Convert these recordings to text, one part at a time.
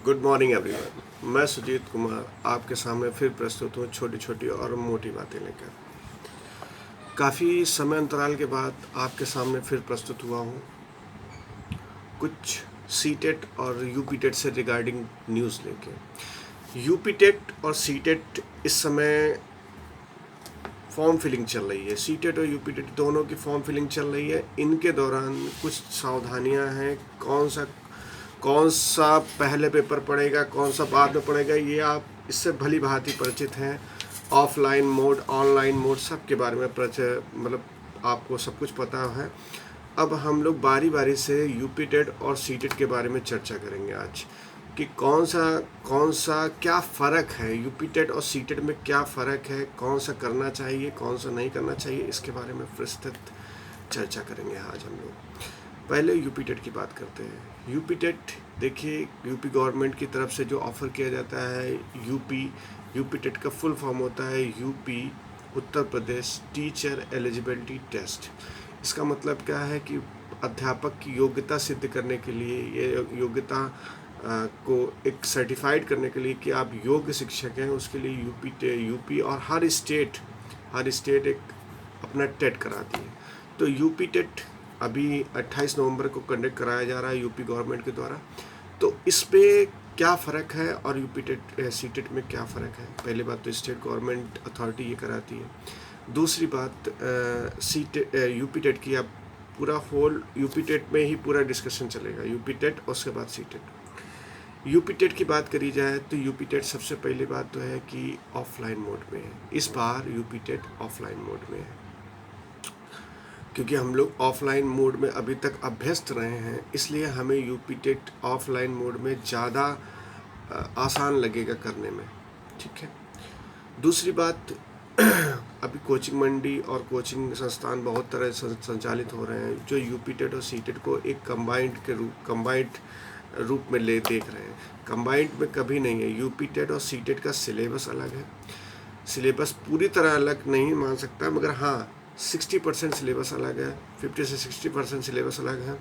Good morning everyone. मैं सुजीत कुमार आपके सामने फिर प्रस्तुत हूँ छोटी छोटी और मोटी बातें लेकर। काफ़ी समय अंतराल के बाद आपके सामने फिर प्रस्तुत हुआ हूँ कुछ सीटेट और यूपीटेट से रिगार्डिंग न्यूज़ लेके। यूपीटेट और सीटेट इस समय फॉर्म फिलिंग चल रही है। सीटेट और यूपीटेट दोनों की फॉर्म फिलिंग चल रही है। इनके दौरान कुछ सावधानियां हैं। कौन सा पहले पेपर पड़ेगा, कौन सा बाद में पड़ेगा, ये आप इससे भली भांति परिचित हैं। ऑफलाइन मोड, ऑनलाइन मोड, सब के बारे में मतलब आपको सब कुछ पता है। अब हम लोग बारी बारी से यूपीटेट और सीटेट के बारे में चर्चा करेंगे आज कि कौन सा क्या फ़र्क है, यूपीटेट और सीटेट में क्या फ़र्क है, कौन सा करना चाहिए, कौन सा नहीं करना चाहिए, इसके बारे में विस्तृत चर्चा करेंगे आज हम लोग। पहले यूपीटेट की बात करते हैं। यूपीटेट देखिए, यूपी गवर्नमेंट की तरफ से जो ऑफ़र किया जाता है, यूपीटेट का फुल फॉर्म होता है UP Uttar Pradesh teacher eligibility test. इसका मतलब क्या है कि अध्यापक की योग्यता सिद्ध करने के लिए, ये योग्यता को एक सर्टिफाइड करने के लिए कि आप योग्य शिक्षक हैं, उसके लिए यूपी और हर स्टेट एक अपना टेट कराती है। तो यूपी टेट अभी 28 नवंबर को कंडक्ट कराया जा रहा है यूपी गवर्नमेंट के द्वारा। तो इस पे क्या फ़र्क है और यूपीटेट सीटेट में क्या फ़र्क है? पहली बात तो स्टेट गवर्नमेंट अथॉरिटी ये कराती है। दूसरी बात यूपीटेट की अब पूरा होल यूपीटेट में ही पूरा डिस्कशन चलेगा, यूपीटेट और उसके बाद सीटेट। यूपीटेट की बात करी जाए तो यूपीटेट सबसे पहली बात तो है कि ऑफलाइन मोड में है। इस बार यूपीटेट ऑफलाइन मोड में है क्योंकि हम लोग ऑफलाइन मोड में अभी तक अभ्यस्त रहे हैं, इसलिए हमें यूपीटेट ऑफलाइन मोड में ज़्यादा आसान लगेगा करने में। ठीक है। दूसरी बात, अभी कोचिंग मंडी और कोचिंग संस्थान बहुत तरह से संचालित हो रहे हैं जो यूपीटेट और सीटेट को एक कंबाइंड रूप में देख रहे हैं। कंबाइंड में कभी नहीं है। यूपीटेट और सीटेट का सिलेबस अलग है। सिलेबस पूरी तरह अलग नहीं मान सकता, मगर हाँ 60% सिलेबस अलग है, 50 से 60% सिलेबस अलग है।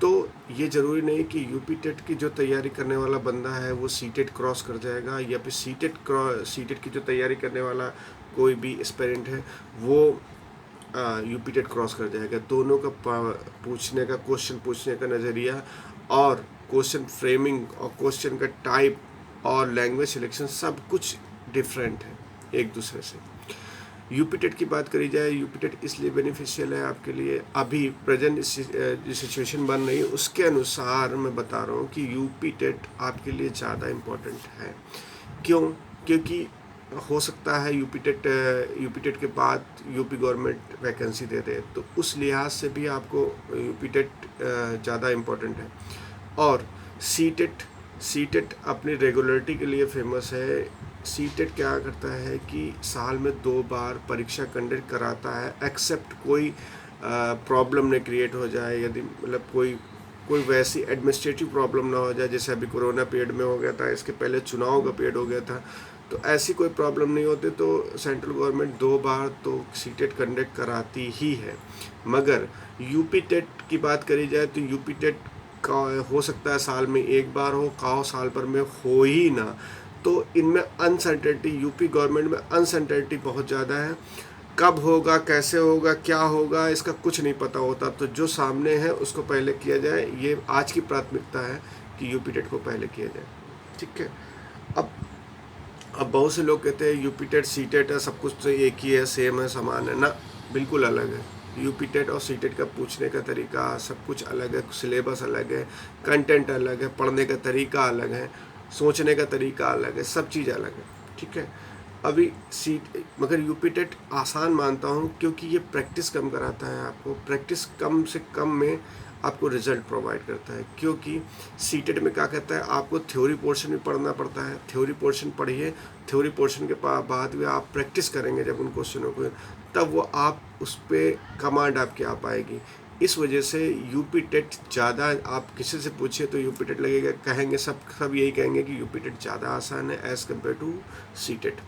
तो ये ज़रूरी नहीं कि यूपीटेट की जो तैयारी करने वाला बंदा है वो सीटेट क्रॉस कर जाएगा, या फिर सीटेट की जो तैयारी करने वाला कोई भी एस्पिरेंट है वो यूपीटेट क्रॉस कर जाएगा। दोनों का पूछने का, क्वेश्चन पूछने का नज़रिया और क्वेश्चन फ्रेमिंग और क्वेश्चन का टाइप और लैंग्वेज सिलेक्शन सब कुछ डिफरेंट है एक दूसरे से। यूपीटेट की बात करी जाए, यूपीटेट इसलिए बेनिफिशियल है आपके लिए, अभी प्रेजेंट जो सिचुएशन बन रही है उसके अनुसार मैं बता रहा हूँ कि यूपीटेट आपके लिए ज़्यादा इम्पोर्टेंट है। क्यों? क्योंकि हो सकता है यूपीटेट के बाद यूपी गवर्नमेंट वैकेंसी दे दे, तो उस लिहाज से भी आपको यूपीटेट ज़्यादा इम्पोर्टेंट है। और सीटेट अपनी रेगुलरिटी के लिए फेमस है। सीटेट क्या करता है कि साल में 2 बार परीक्षा कंडक्ट कराता है, एक्सेप्ट कोई प्रॉब्लम न क्रिएट हो जाए, यदि मतलब कोई वैसी एडमिनिस्ट्रेटिव प्रॉब्लम ना हो जाए जैसे अभी कोरोना पीरियड में हो गया था, इसके पहले चुनाव का पीरियड हो गया था। तो ऐसी कोई प्रॉब्लम नहीं होती तो सेंट्रल गवर्नमेंट 2 बार तो सीटेट कंडक्ट कराती ही है। मगर यूपीटेट की बात करी जाए तो यूपीटेट का हो सकता है साल में 1 बार हो, काहो साल भर में हो ही ना। तो इनमें अनसर्टेनिटी, यूपी गवर्नमेंट में अनसर्टेनिटी बहुत ज़्यादा है। कब होगा, कैसे होगा, क्या होगा, इसका कुछ नहीं पता होता। तो जो सामने है उसको पहले किया जाए, ये आज की प्राथमिकता है कि यूपीटेट को पहले किया जाए। ठीक है। अब बहुत से लोग कहते हैं यूपीटेट सीटेट है, सब कुछ तो एक ही है, सेम है, समान है ना। बिल्कुल अलग है। यूपीटेट और सीटेट का पूछने का तरीका सब कुछ अलग है, सिलेबस अलग है, कंटेंट अलग है, पढ़ने का तरीका अलग है, सोचने का तरीका अलग है, सब चीज़ अलग है। ठीक है। अभी मगर यूपीटेट आसान मानता हूँ क्योंकि ये प्रैक्टिस कम कराता है आपको। प्रैक्टिस कम से कम में आपको रिजल्ट प्रोवाइड करता है। क्योंकि सीटेट में क्या कहता है, आपको थ्योरी पोर्शन भी पढ़ना पड़ता है। थ्योरी पोर्शन पढ़िए, थ्योरी पोर्शन के बाद भी आप प्रैक्टिस करेंगे जब उन क्वेश्चनों को, तब वो आप उस पर कमांड आपकी आ पाएगी। इस वजह से यूपीटेट ज़्यादा, आप किसी से पूछिए तो यूपीटेट लगेगा, कहेंगे सब यही कहेंगे कि यूपीटेट ज़्यादा आसान है एज़ कम्पेयर टू सीटेट।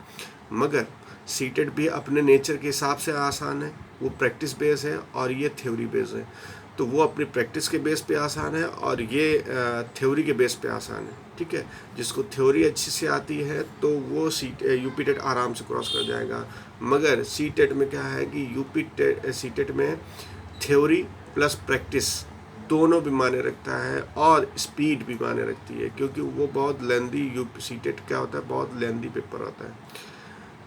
मगर सीटेट भी अपने नेचर के हिसाब से आसान है, वो प्रैक्टिस बेस है और ये थ्योरी बेस है। तो वो अपनी प्रैक्टिस के बेस पे आसान है और ये थ्योरी के बेस पे आसान है। ठीक है, जिसको थ्योरी अच्छी से आती है तो वो यूपी टेट आराम से क्रॉस कर जाएगा। मगर सी टेट में क्या है कि सी टेट में थ्योरी प्लस प्रैक्टिस दोनों भी मायने रखता है और स्पीड भी मायने रखती है, क्योंकि वो बहुत लेंदी यूपी सी टेट क्या होता है, बहुत लेंदी पेपर होता है।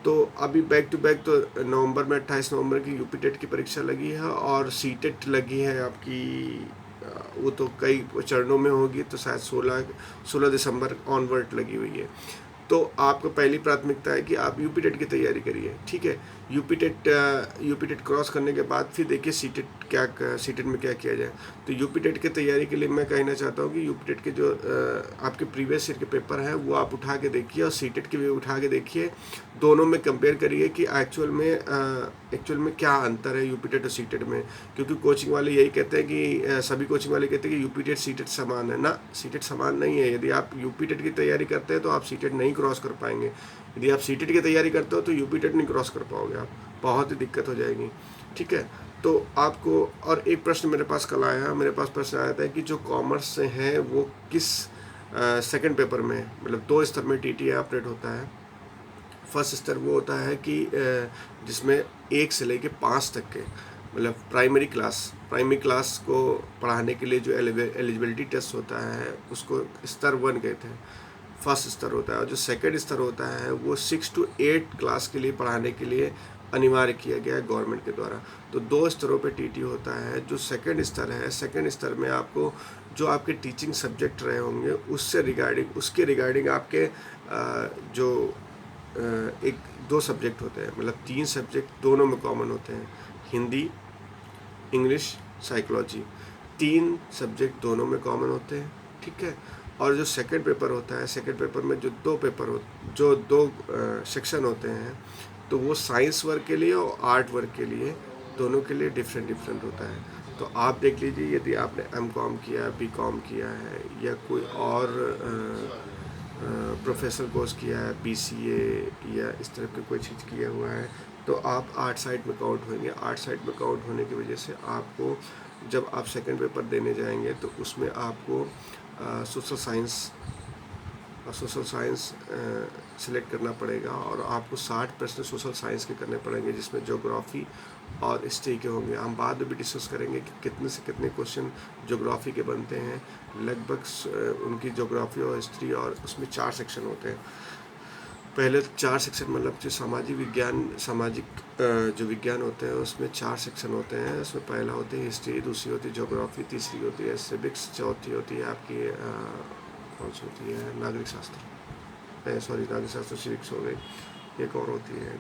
तो अभी बैक टू बैक तो नवंबर में 28 नवंबर की यूपी टेट की परीक्षा लगी है और सी टेट लगी है आपकी वो तो कई चरणों में होगी, तो शायद 16 दिसंबर ऑनवर्ड लगी हुई है। तो आपको पहली प्राथमिकता है कि आप यूपी टेट की तैयारी करिए। ठीक है, यूपी टेट क्रॉस करने के बाद फिर देखिए सी टेट में क्या किया जाए। तो यूपी टेट की तैयारी के लिए मैं कहना चाहता हूँ कि यूपी टेट के जो आपके प्रीवियस ईयर के पेपर हैं वो आप उठा के देखिए और सी टेट के भी उठा के देखिए, दोनों में कंपेयर करिए कि एक्चुअल में क्या अंतर है यूपी टेट और सी टेट में। क्योंकि कोचिंग वाले यही कहते हैं कि सभी कोचिंग वाले कहते हैं कि यूपी टेट सी टेट समान है ना, सी टेट समान नहीं है। यदि आप यूपी टेट की तैयारी करते हैं तो आप सी टेट नहीं क्रॉस कर पाएंगे, यदि आप सी टेट की तैयारी करते हो तो यूपी टेट नहीं क्रॉस कर पाओगे, आप बहुत ही दिक्कत हो जाएगी। ठीक है, तो आपको और एक प्रश्न मेरे पास कल आया, मेरे पास प्रश्न आया था कि जो कॉमर्स से हैं वो किस सेकंड पेपर में, मतलब 2 स्तर में टीटी ऑपरेट होता है। फर्स्ट स्तर वो होता है कि जिसमें 1 से लेके 5 तक के, मतलब प्राइमरी क्लास को पढ़ाने के लिए जो एलिजिबिलिटी टेस्ट होता है उसको स्तर 1 कहते हैं, फर्स्ट स्तर होता है। और जो सेकंड स्तर होता है वो 6 to 8 क्लास के लिए पढ़ाने के लिए अनिवार्य किया गया है गवर्नमेंट के द्वारा। तो 2 स्तरों पे टीटी होता है। जो सेकंड स्तर है, सेकंड स्तर में आपको जो आपके टीचिंग सब्जेक्ट रहे होंगे उसके रिगार्डिंग आपके जो 1-2 सब्जेक्ट होते हैं, मतलब 3 सब्जेक्ट दोनों में कॉमन होते हैं, हिंदी, इंग्लिश, साइकोलॉजी, 3 सब्जेक्ट दोनों में कॉमन होते हैं। ठीक है, और जो सेकंड पेपर होता है, सेकंड पेपर में जो 2 सेक्शन होते हैं, तो वो साइंस वर्क के लिए और आर्ट वर्क के लिए दोनों के लिए डिफरेंट होता है। तो आप देख लीजिए, यदि आपने एमकॉम किया, बीकॉम किया है या कोई और प्रोफेशनल कोर्स किया है, बीसीए या इस तरह की कोई चीज़ किया हुआ है, तो आप आर्ट साइड में काउंट होंगे। आर्ट साइड में काउंट होने की वजह से आपको जब आप सेकंड पेपर देने जाएंगे तो उसमें आपको सोशल साइंस सिलेक्ट करना पड़ेगा और आपको 60 प्रश्न सोशल साइंस के करने पड़ेंगे, जिसमें ज्योग्राफी और हिस्ट्री के होंगे। हम बाद में भी डिस्कस करेंगे कि कितने से कितने क्वेश्चन ज्योग्राफी के बनते हैं। लगभग उनकी ज्योग्राफी और हिस्ट्री, और उसमें 4 सेक्शन होते हैं। पहले 4 सेक्शन मतलब जो सामाजिक जो विज्ञान होते हैं उसमें 4 सेक्शन होते हैं। उसमें पहला होती है हिस्ट्री, दूसरी होती है ज्योग्राफी, तीसरी होती है सिविक्स, चौथी होती है आपकी कौन सी होती है, नागरिक शास्त्र सिविक्स हो गई, एक और होती है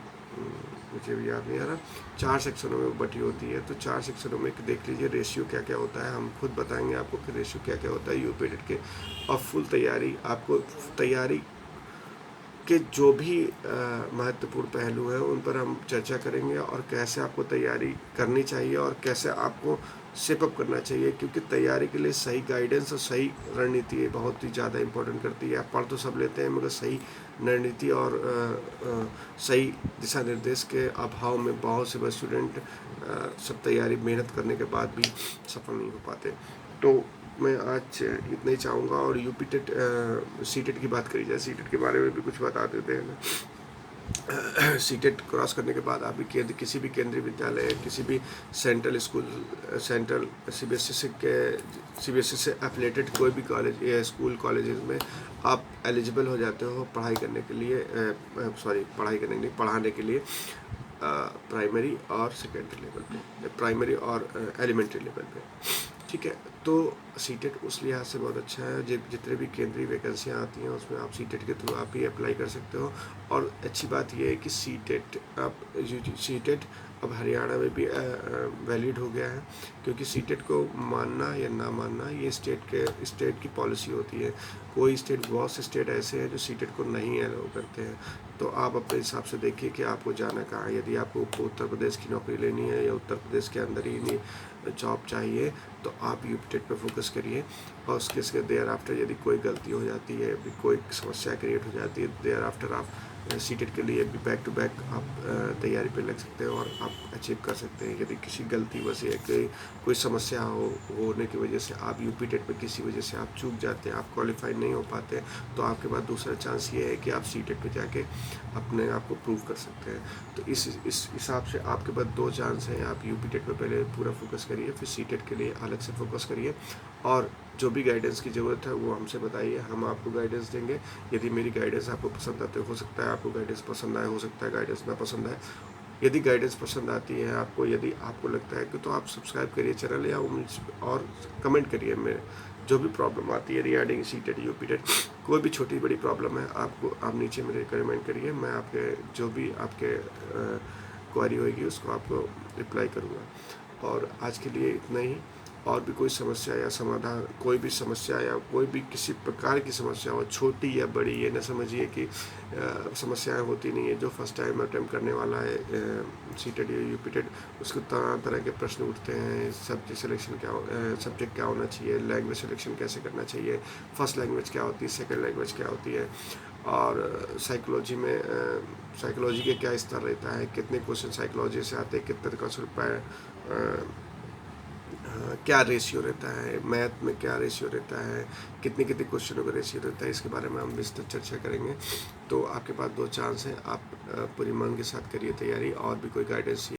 मुझे भी याद नहीं आ रहा। 4 सेक्शनों में बटी होती है। तो 4 सेक्शनों में देख लीजिए रेशियो क्या क्या होता है, हम खुद बताएंगे आपको कि रेशियो क्या क्या होता है यूपी टेट के। और फुल तैयारी, आपको तैयारी के जो भी महत्वपूर्ण पहलू हैं उन पर हम चर्चा करेंगे, और कैसे आपको तैयारी करनी चाहिए और कैसे आपको शेपअप करना चाहिए, क्योंकि तैयारी के लिए सही गाइडेंस और सही रणनीति बहुत ही ज़्यादा इम्पोर्टेंट करती है। आप पढ़ तो सब लेते हैं मगर सही रणनीति और सही दिशा निर्देश के अभाव में बहुत से स्टूडेंट सब तैयारी मेहनत करने के बाद भी सफल नहीं हो पाते। तो मैं आज इतना ही चाहूँगा। और यूपी टेट सी टेट की बात करी जाए, सी टेट के बारे में भी कुछ बता देते हैं। सी टेट क्रॉस करने के बाद आप भी किसी भी केंद्रीय विद्यालय, किसी भी सेंट्रल स्कूल, सेंट्रल सीबीएसई से एफिलेटेड कोई भी कॉलेज या स्कूल कॉलेजेस में आप एलिजिबल हो जाते हो पढ़ाई करने के लिए, पढ़ाने के लिए प्राइमरी और सेकेंडरी लेवल पे, प्राइमरी और एलिमेंट्री लेवल पे। ठीक है, तो सी टेट उस लिहाज से बहुत अच्छा है। जितने भी केंद्रीय वैकेंसियाँ आती हैं उसमें आप सी टेट के थ्रू आप ही अप्लाई कर सकते हो। और अच्छी बात यह है कि सी टेट अब हरियाणा में भी वैलिड हो गया है, क्योंकि सी टेट को मानना या ना मानना ये स्टेट की पॉलिसी होती है। कोई स्टेट, बहुत से स्टेट ऐसे हैं जो सी टेट को नहीं अलाउ करते हैं। तो आप अपने हिसाब से देखिए कि आपको जाना कहाँ है। यदि आपको उत्तर प्रदेश की नौकरी लेनी है या उत्तर प्रदेश के अंदर ही जॉब चाहिए तो आप यूपी टेट पर फोकस करिए। और उसके देयर आफ्टर यदि कोई गलती हो जाती है, कोई समस्या क्रिएट हो जाती है, देयर आफ्टर आप सीटेट के लिए भी बैक टू बैक आप तैयारी पे लग सकते हैं और आप अचीव कर सकते हैं। यदि किसी गलती वजह से कोई समस्या होने की वजह से आप यूपी टेट में किसी वजह से आप चूक जाते हैं, आप क्वालिफाई नहीं हो पाते हैं, तो आपके पास दूसरा चांस ये है कि आप सीटेट पे जाके अपने आप को प्रूव कर सकते हैं। तो इस हिसाब से आपके पास 2 चांस हैं। आप यूपी टेट पे पहले पूरा फोकस करिए, फिर सीटेट के लिए अलग से फोकस करिए, और जो भी गाइडेंस की ज़रूरत है वो हमसे बताइए, हम आपको गाइडेंस देंगे। यदि मेरी गाइडेंस आपको पसंद आती है, हो सकता है आपको गाइडेंस पसंद आए, हो सकता है गाइडेंस ना पसंद आए। यदि गाइडेंस पसंद आती है आपको, यदि आपको लगता है कि, तो आप सब्सक्राइब करिए चैनल, या और कमेंट करिए। मेरे जो भी प्रॉब्लम आती है रिगार्डिंग सीटेट यूपी टेट, कोई भी छोटी बड़ी प्रॉब्लम है आपको, आप नीचे मेरे कमेंट करिए, मैं आपके जो भी आपके क्वेरी होगी उसको आपको रिप्लाई करूँगा। और आज के लिए इतना ही। और भी कोई समस्या या समाधान, कोई भी समस्या या कोई भी किसी प्रकार की समस्या हो, छोटी या बड़ी, ये न समझिए कि समस्याएं होती नहीं है। जो फर्स्ट टाइम अटैम्प्ट करने वाला है सीटेट या यूपी टेट, उसको तरह तरह के प्रश्न उठते हैं। सब्जेक्ट सिलेक्शन क्या सब्जेक्ट क्या होना चाहिए, लैंग्वेज सिलेक्शन कैसे करना चाहिए, फर्स्ट लैंग्वेज क्या होती है, सेकेंड लैंग्वेज क्या होती है, और साइकोलॉजी में साइकोलॉजी के क्या स्तर रहता है, कितने क्वेश्चन साइकोलॉजी से आते हैं, कितने का क्या रेशियो रहता है, मैथ में क्या रेशियो रहता है, कितने कितने क्वेश्चनों का रेशियो रहता है, इसके बारे में हम विस्तृत चर्चा करेंगे। तो आपके पास 2 चांस हैं, आप पूरी मन के साथ करिए तैयारी, और भी कोई गाइडेंस